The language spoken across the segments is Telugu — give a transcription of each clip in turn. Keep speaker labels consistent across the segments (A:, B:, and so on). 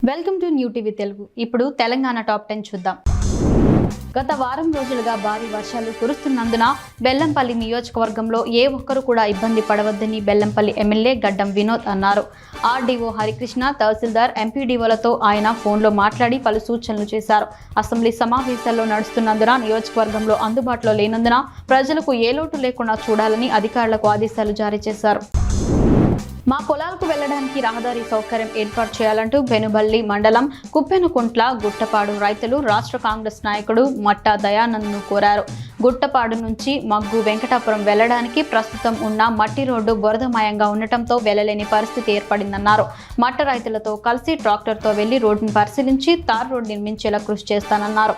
A: Welcome to new TV Telugu. ఇప్పుడు తెలంగాణ టాప్ 10 చూద్దాం. గత వారం రోజులుగా భారీ వర్షాలు కురుస్తున్నందున బెల్లంపల్లి నియోజకవర్గంలో ఏ ఒక్కరు కూడా ఇబ్బంది పడవద్దని బెల్లంపల్లి ఎమ్మెల్యే గడ్డం వినోద్ అన్నారు. ఆర్డీఓ హరికృష్ణ, తహసీల్దార్, ఎంపీడీఓలతో ఆయన ఫోన్లో మాట్లాడి పలు సూచనలు చేశారు. అసెంబ్లీ సమావేశాల్లో నడుస్తున్నందున నియోజకవర్గంలో అందుబాటులో లేనందున ప్రజలకు ఏ లోటు లేకుండా చూడాలని అధికారులకు ఆదేశాలు జారీ చేశారు. మా పొలాలకు వెళ్లడానికి రహదారి సౌకర్యం ఏర్పాటు చేయాలంటూ బెనుబల్లి మండలం కుప్పెనకుంట్ల గుట్టపాడు రైతులు రాష్ట్ర కాంగ్రెస్ నాయకుడు మట్టా దయానంద్ను కోరారు. గుట్టపాడు నుంచి మగ్గు వెంకటాపురం వెళ్లడానికి ప్రస్తుతం ఉన్న మట్టి రోడ్డు బురదమయంగా ఉండటంతో వెళ్లలేని పరిస్థితి ఏర్పడిందన్నారు. మట్ట రైతులతో కలిసి ట్రాక్టర్తో వెళ్లి రోడ్డును పరిశీలించి తార్ రోడ్డు నిర్మించేలా కృషి చేస్తానన్నారు.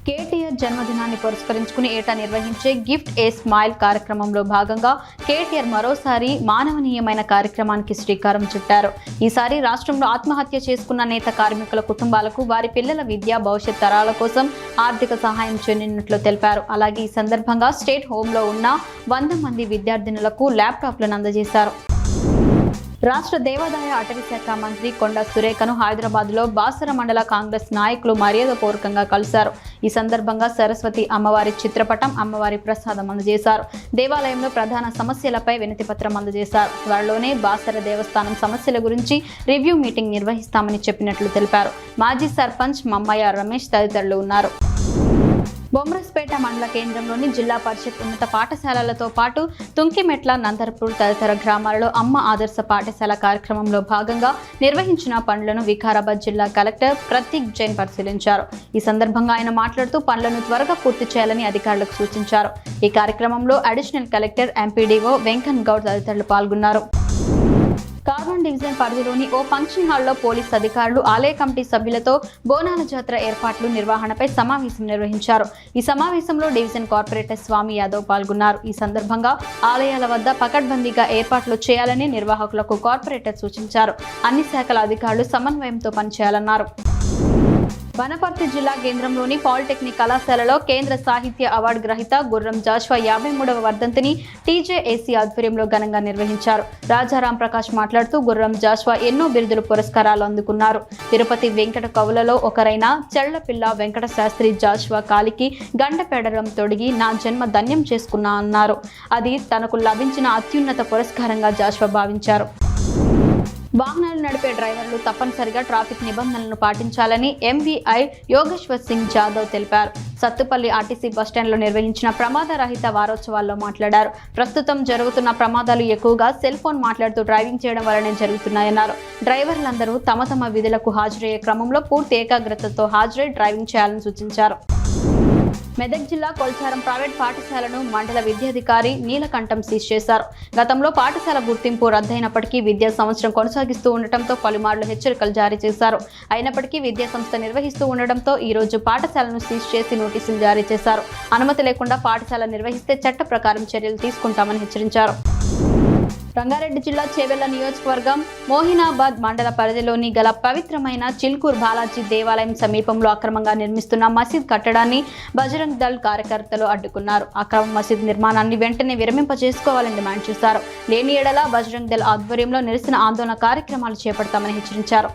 A: కేటీఆర్ జన్మదినాన్ని పురస్కరించుకుని ఏటా నిర్వహించే గిఫ్ట్ ఏ స్మైల్ కార్యక్రమంలో భాగంగా కేటీఆర్ మరోసారి మానవనీయమైన కార్యక్రమానికి శ్రీకారం చుట్టారు. ఈసారి రాష్ట్రంలో ఆత్మహత్య చేసుకున్న నేత కార్మికుల కుటుంబాలకు వారి పిల్లల విద్యా భవిష్యత్ తరాల కోసం ఆర్థిక సహాయం చేయనున్నట్లు తెలిపారు. అలాగే ఈ సందర్భంగా స్టేట్ హోంలో ఉన్న 100 మంది విద్యార్థినులకు ల్యాప్టాప్లను అందజేశారు. రాష్ట్ర దేవాదాయ అటవీ శాఖ మంత్రి కొండా సురేఖను హైదరాబాద్లో బాసర మండల కాంగ్రెస్ నాయకులు మర్యాదపూర్వకంగా కలిశారు. ఈ సందర్భంగా సరస్వతి అమ్మవారి చిత్రపటం, అమ్మవారి ప్రసాదం అందజేశారు. దేవాలయంలో ప్రధాన సమస్యలపై వినతిపత్రం అందజేశారు. త్వరలోనే బాసర దేవస్థానం సమస్యల గురించి రివ్యూ మీటింగ్ నిర్వహిస్తామని చెప్పినట్లు తెలిపారు. మాజీ సర్పంచ్ మమ్మయ్య రమేష్ తదితరులు ఉన్నారు. బొమ్రస్పేట మండల కేంద్రంలోని జిల్లా పరిషత్ ఉన్నత పాఠశాలలతో పాటు తుంకిమెట్ల, నందర్పూర్ తదితర గ్రామాలలో అమ్మ ఆదర్శ పాఠశాల కార్యక్రమంలో భాగంగా నిర్వహించిన పనులను వికారాబాద్ జిల్లా కలెక్టర్ ప్రతీక్ జైన్ పరిశీలించారు. ఈ సందర్భంగా ఆయన మాట్లాడుతూ పనులను త్వరగా పూర్తి చేయాలని అధికారులకు సూచించారు. ఈ కార్యక్రమంలో అడిషనల్ కలెక్టర్, ఎంపీడీఓ వెంకన్ గౌడ్ తదితరులు పాల్గొన్నారు. కార్బన్ డివిజన్ పరిధిలోని ఓ ఫంక్షన్ హాల్లో పోలీస్ అధికారులు, ఆలయ కమిటీ సభ్యులతో బోనాల జాతర ఏర్పాట్లు, నిర్వహణపై సమావేశం నిర్వహించారు. ఈ సమావేశంలో డివిజన్ కార్పొరేటర్ స్వామి యాదవ్ పాల్గొన్నారు. ఈ సందర్భంగా ఆలయాల వద్ద పకడ్బందీగా ఏర్పాట్లు చేయాలని నిర్వాహకులకు కార్పొరేటర్ సూచించారు. అన్ని శాఖల అధికారులు సమన్వయంతో పనిచేయాలన్నారు. వనపర్తి జిల్లా కేంద్రంలోని పాలిటెక్నిక్ కళాశాలలో కేంద్ర సాహిత్య అవార్డు గ్రహీత గుర్రం జాషువా 53వ వర్ధంతిని టీజేఏసీ ఆధ్వర్యంలో ఘనంగా నిర్వహించారు. రాజారాం ప్రకాష్ మాట్లాడుతూ గుర్రం జాషువా ఎన్నో బిరుదులు, పురస్కారాలు అందుకున్నారు. తిరుపతి వెంకట కవులలో ఒకరైన చెళ్లపిల్ల వెంకట శాస్త్రి జాషువా కాలికి గండపెడరం తొడిగి నా జన్మ ధన్యం చేసుకున్నా అన్నారు. అది తనకు లభించిన అత్యున్నత పురస్కారంగా జాషువా భావించారు. వాహనాలు నడిపే డ్రైవర్లు తప్పనిసరిగా ట్రాఫిక్ నిబంధనలను పాటించాలని ఎంవీఐ యోగేశ్వర్ సింగ్ జాదవ్ తెలిపారు. సత్తుపల్లి ఆర్టీసీ బస్టాండ్లో నిర్వహించిన ప్రమాద రహిత వారోత్సవాల్లో మాట్లాడారు. ప్రస్తుతం జరుగుతున్న ప్రమాదాలు ఎక్కువగా సెల్ ఫోన్ మాట్లాడుతూ డ్రైవింగ్ చేయడం వల్లనే జరుగుతున్నాయన్నారు. డ్రైవర్లందరూ తమ తమ విధులకు హాజరయ్యే క్రమంలో పూర్తి ఏకాగ్రతతో హాజరై డ్రైవింగ్ చేయాలని సూచించారు. మెదక్ జిల్లా కొల్చారం ప్రైవేట్ పాఠశాలను మండల విద్యాధికారి నీలకంఠం సీజ్ చేశారు. గతంలో పాఠశాల గుర్తింపు రద్దయినప్పటికీ విద్యా సంవత్సరం కొనసాగిస్తూ ఉండటంతో పలుమార్లు హెచ్చరికలు జారీ చేశారు. అయినప్పటికీ విద్యా సంస్థ నిర్వహిస్తూ ఉండటంతో ఈ రోజు పాఠశాలను సీజ్ చేసి నోటీసులు జారీ చేశారు. అనుమతి లేకుండా పాఠశాల నిర్వహిస్తే చట్ట ప్రకారం చర్యలు తీసుకుంటామని హెచ్చరించారు. రంగారెడ్డి జిల్లా చేవెళ్ల నియోజకవర్గం మోహినాబాద్ మండల పరిధిలోని గల పవిత్రమైన చిల్కూర్ బాలాజీ దేవాలయం సమీపంలో అక్రమంగా నిర్మిస్తున్న మసీద్ కట్టడాన్ని బజరంగ్ దళ్ కార్యకర్తలు అడ్డుకున్నారు. అక్రమ మసీద్ నిర్మాణాన్ని వెంటనే విరమింపజేసుకోవాలని డిమాండ్ చేశారు. లేని ఎడల బజరంగ్ దళ్ ఆధ్వర్యంలో నిరసన ఆందోళన కార్యక్రమాలు చేపడతామని హెచ్చరించారు.